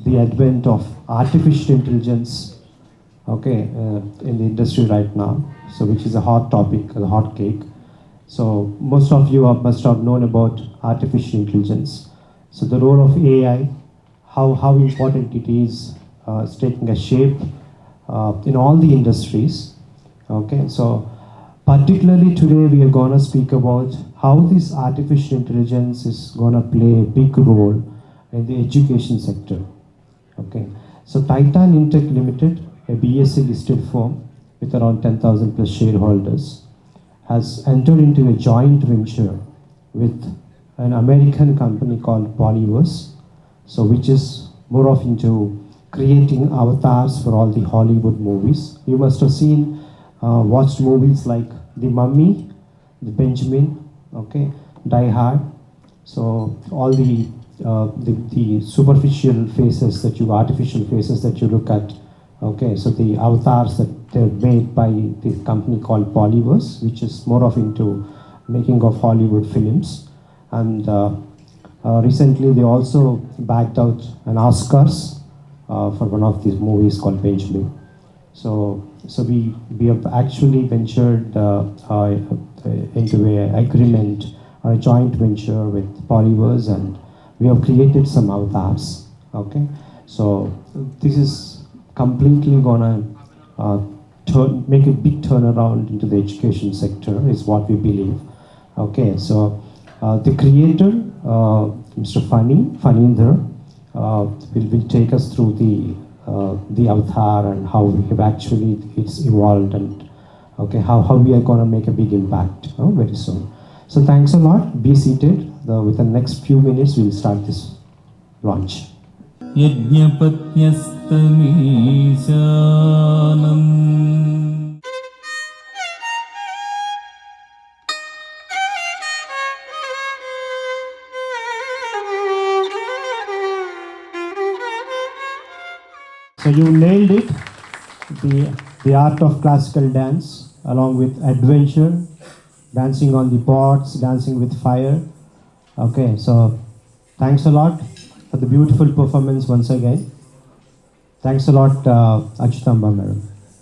the advent of artificial intelligence, okay, in the industry right now, so which is a hot topic, a hot cake. So most of you must have known about artificial intelligence. So the role of AI, how important it is taking a shape in all the industries. Okay, so particularly today we are gonna speak about how this artificial intelligence is gonna play a big role in the education sector. Okay, so Titan Intech Limited, a BSc listed firm with around 10,000 plus shareholders, has entered into a joint venture with an American company called Polyverse, so which is more of into creating avatars for all the Hollywood movies. You must have seen, watched movies like The Mummy, The Benjamin, okay, Die Hard. So all the superficial faces that you, artificial faces that you look at, okay, so the avatars that they're made by the company called Polyverse, which is more of into making of Hollywood films. And recently they also backed out an Oscars for one of these movies called Benjamin. So we have actually ventured into an agreement or a joint venture with Polyverse, and we have created some avatars. Okay, so this is completely gonna make a big turnaround into the education sector, is what we believe. Okay, so the creator, Mr. Faninder, will take us through the avatar and how we have actually it's evolved, and okay, how we are gonna make a big impact very soon. So thanks a lot. Be seated. Within the next few minutes, we'll start this launch. So you nailed it. The art of classical dance, along with adventure, dancing on the pots, dancing with fire. Okay, so thanks a lot for the beautiful performance once again. Thanks a lot, Achutamba madam.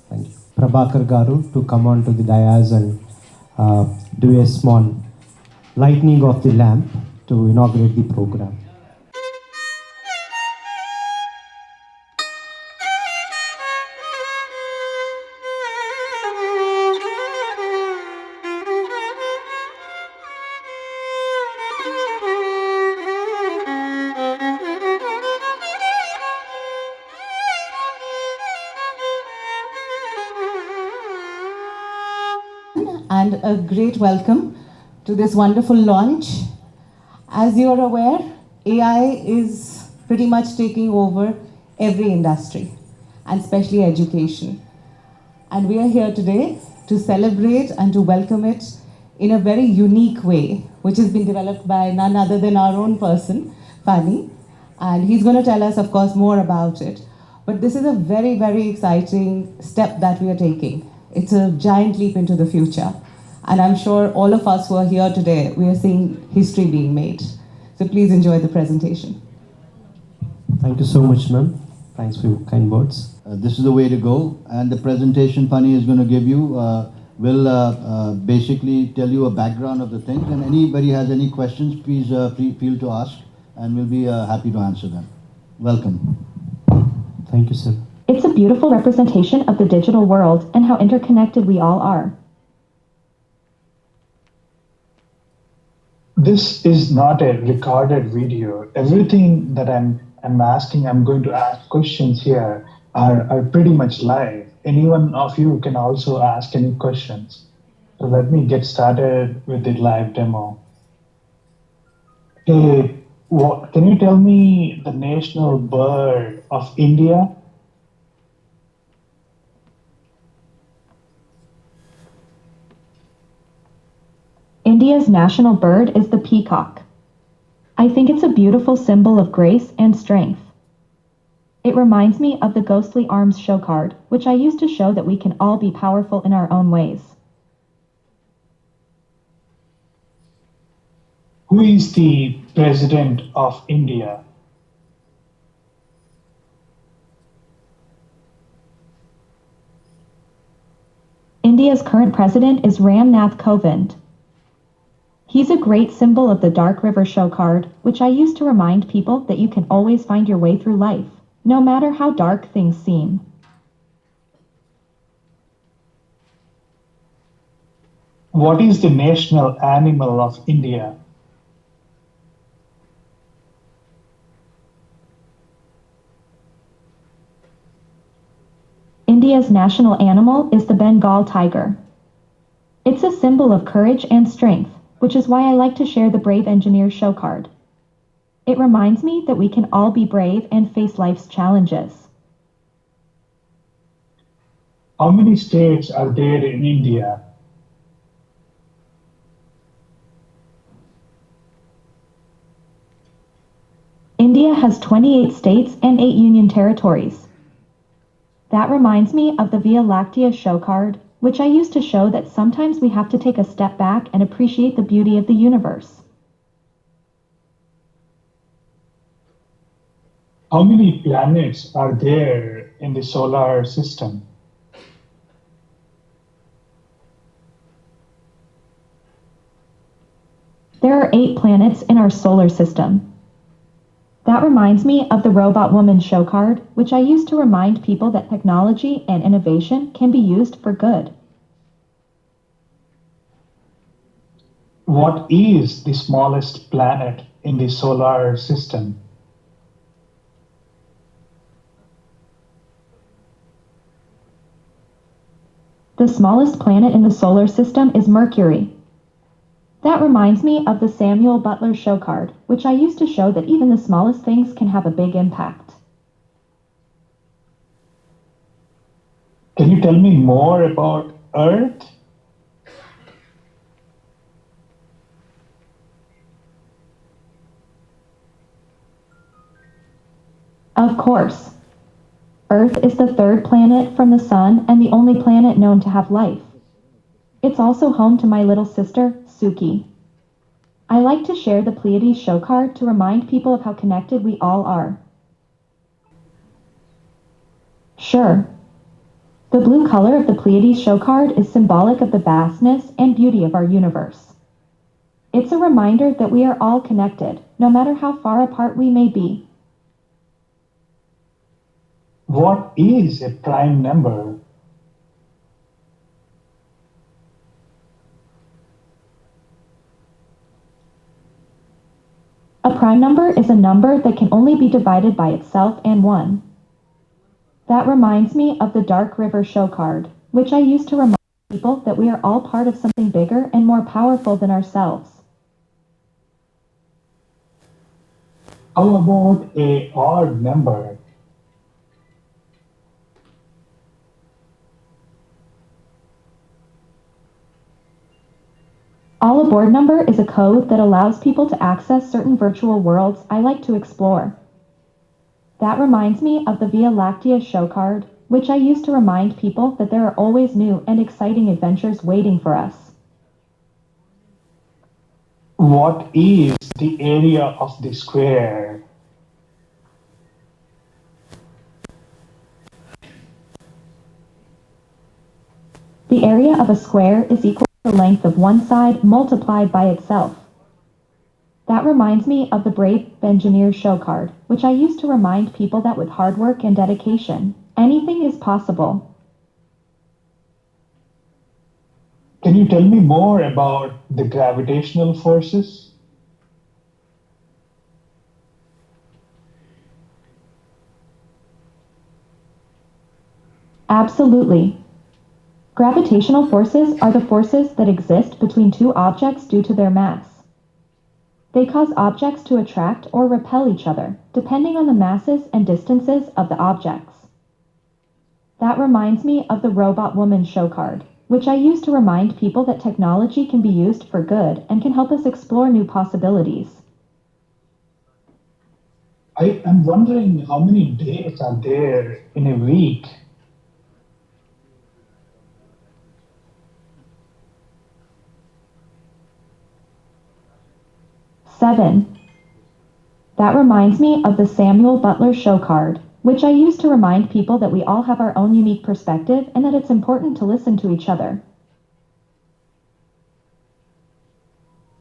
Thank you. Prabhakar Garu to come on to the dais and do a small lighting of the lamp to inaugurate the program. And a great welcome to this wonderful launch. As you're aware, AI is pretty much taking over every industry, and especially education. And we are here today to celebrate and to welcome it in a very unique way, which has been developed by none other than our own person, Fani. And he's going to tell us, of course, more about it. But this is a very, very exciting step that we are taking. It's a giant leap into the future. And I'm sure all of us who are here today, we are seeing history being made. So please enjoy the presentation. Thank you so much, ma'am. Thanks for your kind words. This is the way to go, and the presentation Pani is going to give you will basically tell you a background of the things, and anybody has any questions, please feel to ask, and we'll be happy to answer them. Welcome. Thank you, sir. It's a beautiful representation of the digital world and how interconnected we all are. This is not a recorded video. Everything that I'm asking, I'm going to ask questions here are pretty much live. Any one of you can also ask any questions. So let me get started with the live demo. Hey, can you tell me the national bird of India? India's national bird is the peacock. I think it's a beautiful symbol of grace and strength. It reminds me of the ghostly arms show card, which I used to show that we can all be powerful in our own ways. Who is the president of India? India's current president is Ram Nath Kovind. He's a great symbol of the Dark River show card, which I use to remind people that you can always find your way through life, no matter how dark things seem. What is the national animal of India? India's national animal is the Bengal tiger. It's a symbol of courage and strength, which is why I like to share the Brave Engineer show card. It reminds me that we can all be brave and face life's challenges. How many states are there in India? India has 28 states and 8 union territories. That reminds me of the Via Lactea show card, which I use to show that sometimes we have to take a step back and appreciate the beauty of the universe. How many planets are there in the solar system? There are 8 planets in our solar system. That reminds me of the Robot Woman show card, which I use to remind people that technology and innovation can be used for good. What is the smallest planet in the solar system? The smallest planet in the solar system is Mercury. That reminds me of the Samuel Butler show card, which I used to show that even the smallest things can have a big impact. Can you tell me more about Earth? Of course. Earth is the 3rd planet from the Sun and the only planet known to have life. It's also home to my little sister, Suki. I like to share the Pleiades show card to remind people of how connected we all are. Sure. The blue color of the Pleiades show card is symbolic of the vastness and beauty of our universe. It's a reminder that we are all connected, no matter how far apart we may be. What is a prime number? A prime number is a number that can only be divided by itself and 1. That reminds me of the Dark River show card, which I use to remind people that we are all part of something bigger and more powerful than ourselves. How about a odd number? All aboard number is a code that allows people to access certain virtual worlds I like to explore. That reminds me of the Via Lactea show card, which I use to remind people that there are always new and exciting adventures waiting for us. What is the area of the square? The area of a square is equal to the length of one side multiplied by itself. That reminds me of the Brave Engineer show card, which I use to remind people that with hard work and dedication, anything is possible. Can you tell me more about the gravitational forces? Absolutely. Gravitational forces are the forces that exist between 2 objects due to their mass. They cause objects to attract or repel each other, depending on the masses and distances of the objects. That reminds me of the Robot Woman show card, which I use to remind people that technology can be used for good and can help us explore new possibilities. I am wondering how many days are there in a week? Seven. That reminds me of the Samuel Butler show card, which I use to remind people that we all have our own unique perspective and that it's important to listen to each other.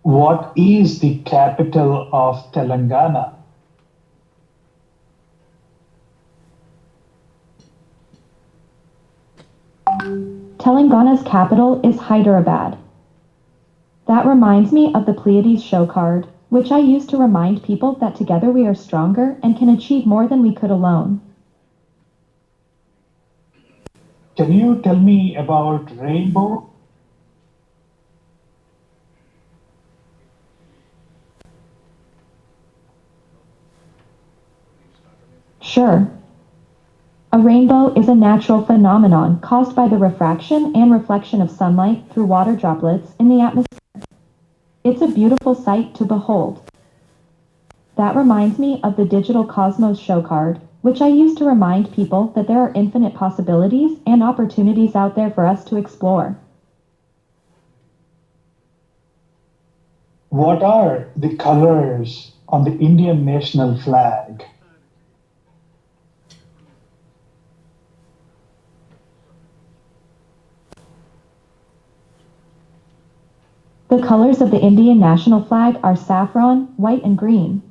What is the capital of Telangana? Telangana's capital is Hyderabad. That reminds me of the Pleiades show card, which I use to remind people that together we are stronger and can achieve more than we could alone. Can you tell me about rainbow? Sure. A rainbow is a natural phenomenon caused by the refraction and reflection of sunlight through water droplets in the atmosphere. It's a beautiful sight to behold. That reminds me of the digital Cosmos show card, which I use to remind people that there are infinite possibilities and opportunities out there for us to explore. What are the colors on the Indian national flag? The colors of the Indian national flag are saffron, white, and green.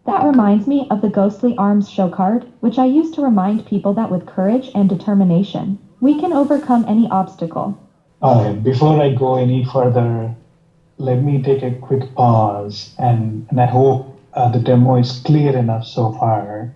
That reminds me of the Ghostly Arms show card, which I use to remind people that with courage and determination, we can overcome any obstacle. Before I go any further, let me take a quick pause, and I hope the demo is clear enough so far.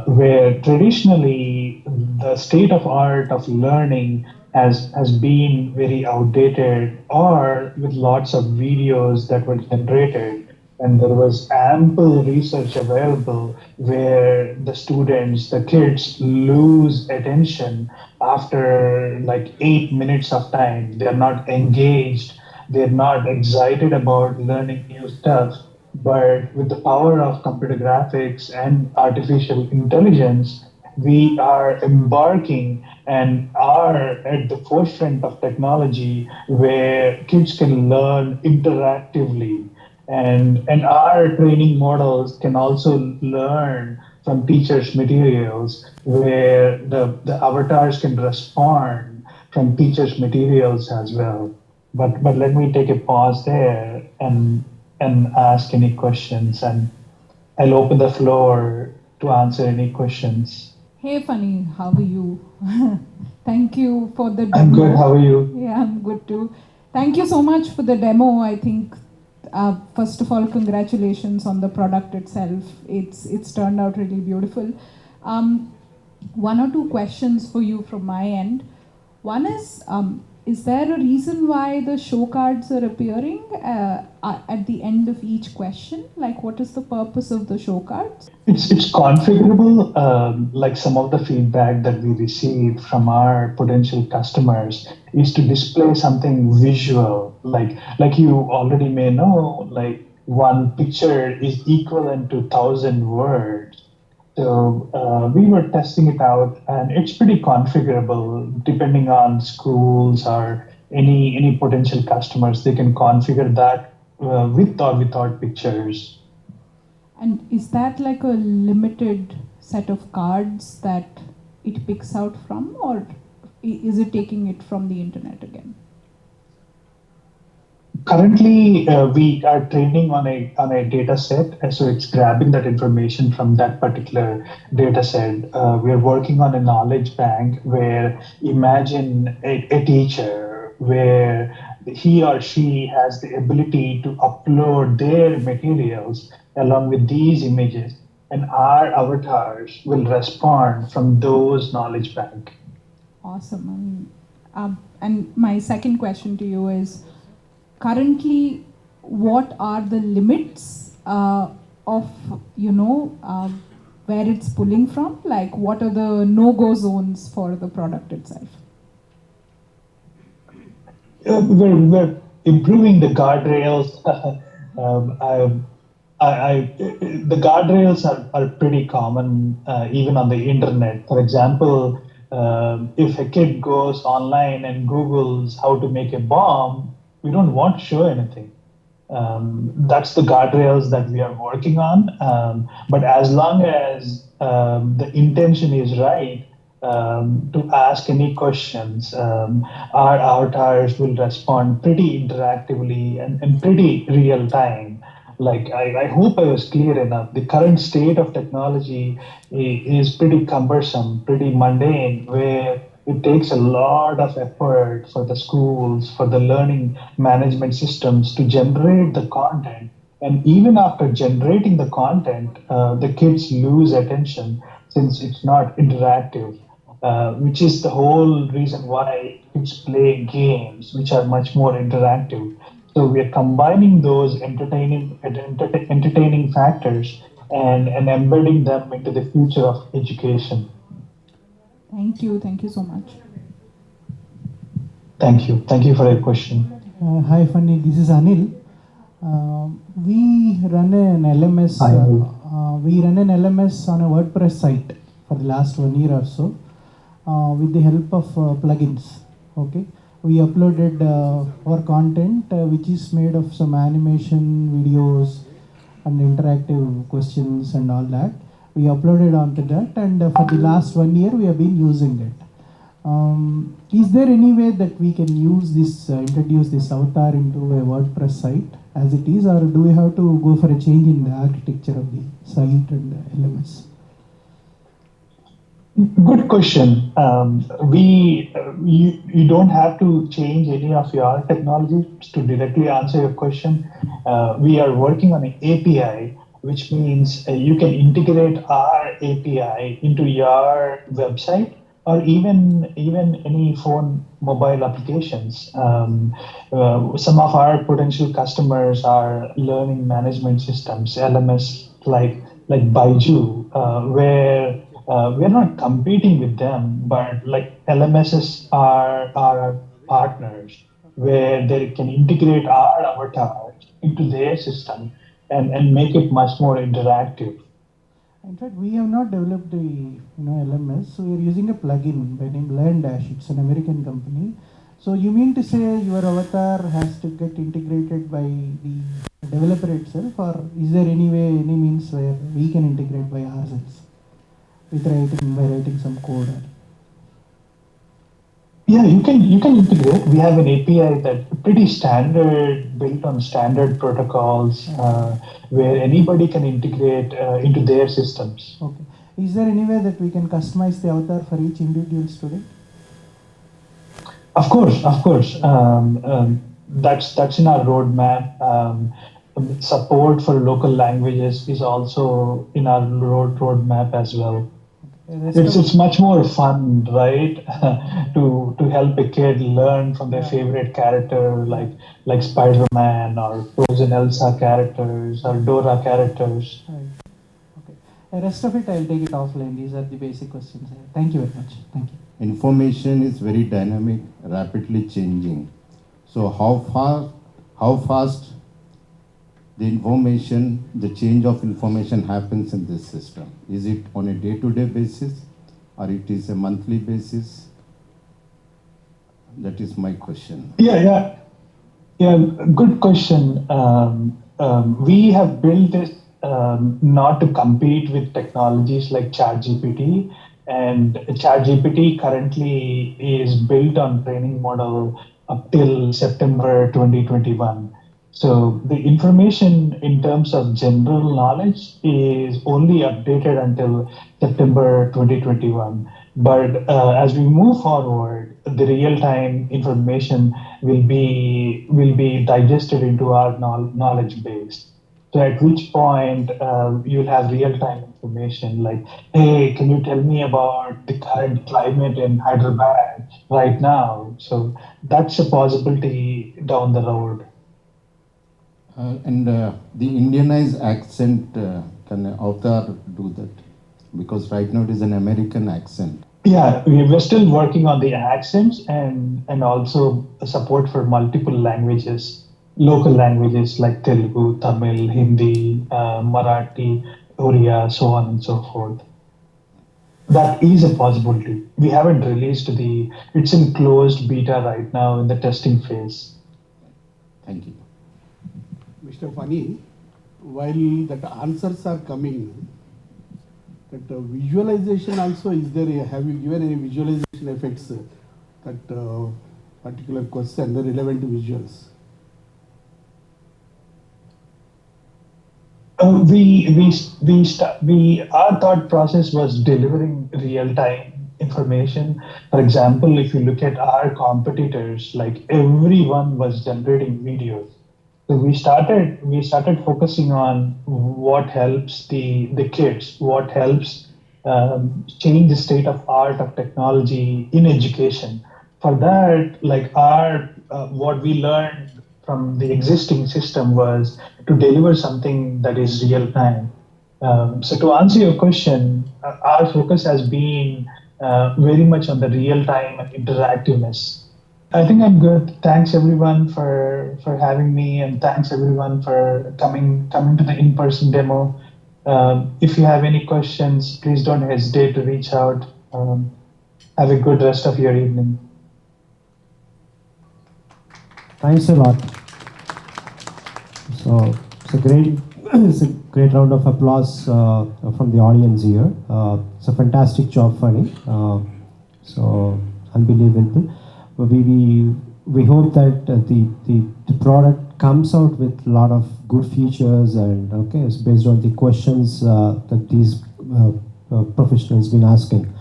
Where traditionally the state of art of learning has been very outdated, or with lots of videos that were generated, and there was ample research available where the students, the kids lose attention after like 8 minutes of time. They're not engaged, they're not excited about learning new stuff. But with the power of computer graphics and artificial intelligence, we are embarking and are at the forefront of technology where kids can learn interactively, and our training models can also learn from teachers' materials where the avatars can respond from teachers' materials as well. But let me take a pause there and ask any questions, and I'll open the floor to answer any questions. Hey, Funny, how are you? Thank you for the demo. I'm good. How are you? Yeah, I'm good too. Thank you so much for the demo. I think, first of all, congratulations on the product itself. It's turned out really beautiful. One or two questions for you from my end. One is there a reason why the show cards are appearing at the end of each question? Like, what is the purpose of the show cards? It's configurable. Like some of the feedback that we received from our potential customers is to display something visual. Like you already may know, like one picture is equivalent to 1,000 words. So we were testing it out, and it's pretty configurable depending on schools or any potential customers. They can configure that with or without pictures. And is that like a limited set of cards that it picks out from, or is it taking it from the internet again? Currently, we are training on a data set, so it's grabbing that information from that particular data set. We are working on a knowledge bank where imagine a teacher where he or she has the ability to upload their materials along with these images, and our avatars will respond from those knowledge bank. Awesome. And my second question to you is, currently, what are the limits of where it's pulling from? Like, what are the no-go zones for the product itself? We're improving the guardrails. The guardrails are pretty common even on the internet. For example, if a kid goes online and Googles how to make a bomb, we don't want to show anything. That's the guardrails that we are working on. But as long as the intention is right, to ask any questions. Our avatars will respond pretty interactively and pretty real time. Like, I hope I was clear enough. The current state of technology is pretty cumbersome, pretty mundane, where it takes a lot of effort for the schools, for the learning management systems to generate the content. And even after generating the content, the kids lose attention since it's not interactive, which is the whole reason why kids play games, which are much more interactive. So we are combining those entertaining factors and embedding them into the future of education. Thank you so much. Thank you for your question. Hi, Fanny. This is Anil. We run an LMS. Hi, Anil. We run an LMS on a WordPress site for the last 1 year or so, with the help of plugins. Okay, we uploaded our content, which is made of some animation videos and interactive questions and all that. We uploaded onto that, and for the last 1 year, we have been using it. Is there any way that we can use this, introduce this avatar into a WordPress site as it is, or do we have to go for a change in the architecture of the site and LMS? Good question. You don't have to change any of your technologies to directly answer your question. We are working on an API, which means you can integrate our API into your website or even any phone mobile applications. Some of our potential customers are learning management systems, LMS, like Baiju, where we're not competing with them, but like LMSs are our partners, where they can integrate our avatars into their system and make it much more interactive. In fact, we have not developed the LMS, so we are using a plugin by name LearnDash. It's an American company. So you mean to say your avatar has to get integrated by the developer itself, or is there any way, any means where we can integrate by ourselves with writing some code? Yeah, you can integrate. We have an API that pretty standard, built on standard protocols, where anybody can integrate into their systems. Okay. Is there any way that we can customize the avatar for each individual student? Of course, of course. That's in our roadmap. Support for local languages is also in our roadmap as well. It's much more fun, right? to help a kid learn from their favorite character, like Spider-Man or Frozen Elsa characters or Dora characters. Right. Okay. The rest of it, I'll take it offline. These are the basic questions. Thank you very much. Thank you. Information is very dynamic, rapidly changing. So how fast the information, the change of information happens in this system? Is it on a day-to-day basis or it is a monthly basis? That is my question. Yeah. Good question. We have built this not to compete with technologies like ChatGPT, and ChatGPT currently is built on training model up till September 2021. So the information in terms of general knowledge is only updated until September 2021. But as we move forward, the real-time information will be digested into our knowledge base. So at which point you'll have real-time information like, hey, can you tell me about the current climate in Hyderabad right now? So that's a possibility down the road. And the Indianized accent, can an avatar do that? Because right now it is an American accent. Yeah, we're still working on the accents and also support for multiple languages, local languages like Telugu, Tamil, Hindi, Marathi, Oriya, so on and so forth. That is a possibility. We haven't released it's in closed beta right now in the testing phase. Thank you. Mr. Fani, while the answers are coming, that visualization also is there. Have you given any visualization effects that particular question, the relevant visuals? Our thought process was delivering real-time information. For example, if you look at our competitors, like everyone was generating videos. So we started focusing on what helps the kids, what helps change the state of art of technology in education. For that, like our what we learned from the existing system was to deliver something that is real time. So to answer your question, our focus has been very much on the real time and interactiveness. I think I'm good. Thanks everyone for having me, and thanks everyone for coming to the in-person demo. If you have any questions, please don't hesitate to reach out. Have a good rest of your evening. Thanks a lot. So it's a great, it's a great round of applause from the audience here. It's a fantastic job, Funny. So unbelievable. We hope that the product comes out with a lot of good features, and okay, it's based on the questions that these professionals been asking.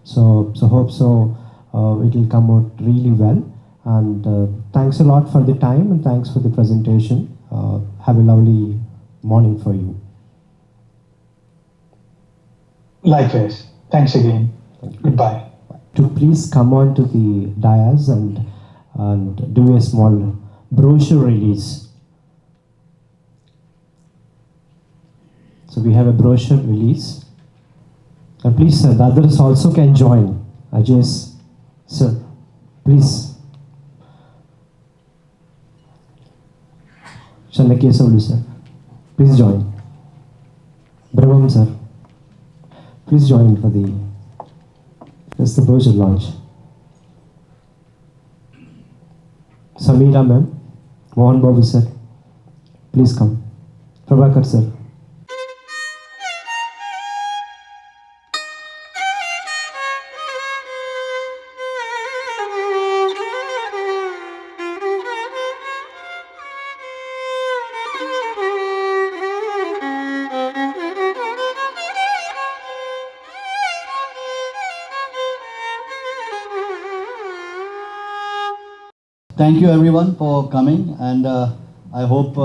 So hope so it will come out really well. And thanks a lot for the time, and thanks for the presentation. Have a lovely morning for you. Likewise. Thanks again. Goodbye. To please come on to the dais and do a small brochure release. So we have a brochure release. And please, sir, the others also can join. Ajay, sir, please. Chandakesavlu, sir, please join. Braham, sir, please join for the brochure launch. Samira ma'am, Mohan Babu sir, please come. Prabhakar sir. Thank you everyone for coming, and I hope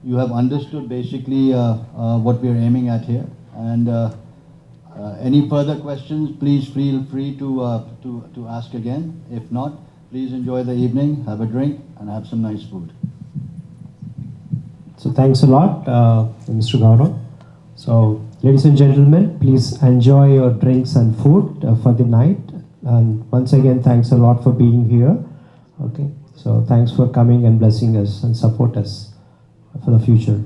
you have understood basically what we are aiming at here. And any further questions, please feel free to ask again. If not, please enjoy the evening, have a drink, and have some nice food. So thanks a lot, Mr. Gaurav. So ladies and gentlemen, please enjoy your drinks and food for the night. And once again, thanks a lot for being here. Okay, so thanks for coming and blessing us and support us for the future.